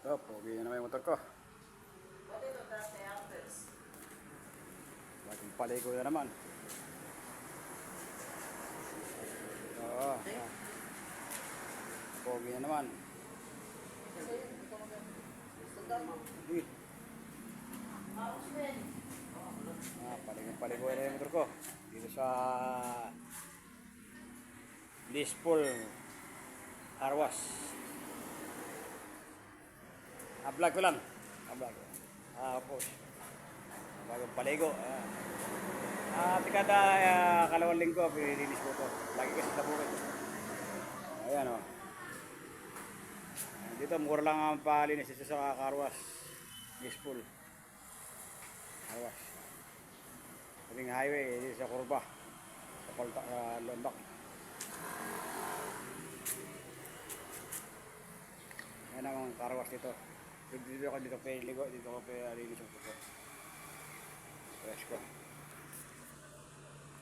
Ito, pogi na naman yung motor ko. Bagong paligo na naman. Oo. Pogi na naman. Uy. Paligo na yung motor ko. Dito sa Lispol Arwas. Vlog ko lang. Vlog. Post. Bagong paligo. Tikada kalawang linggo, pinilinis ko ito. Lagi kasi sa bukid. Ayan o. Dito, mura lang ang palinis dito sa Arwas. Lispol Arwas. Kaming highway, dito sa Kurba. Sa Londak. Ayan ang Arwas dito. Dito ako piniligo, dito ako pinilinis yung puso. Fresh ko.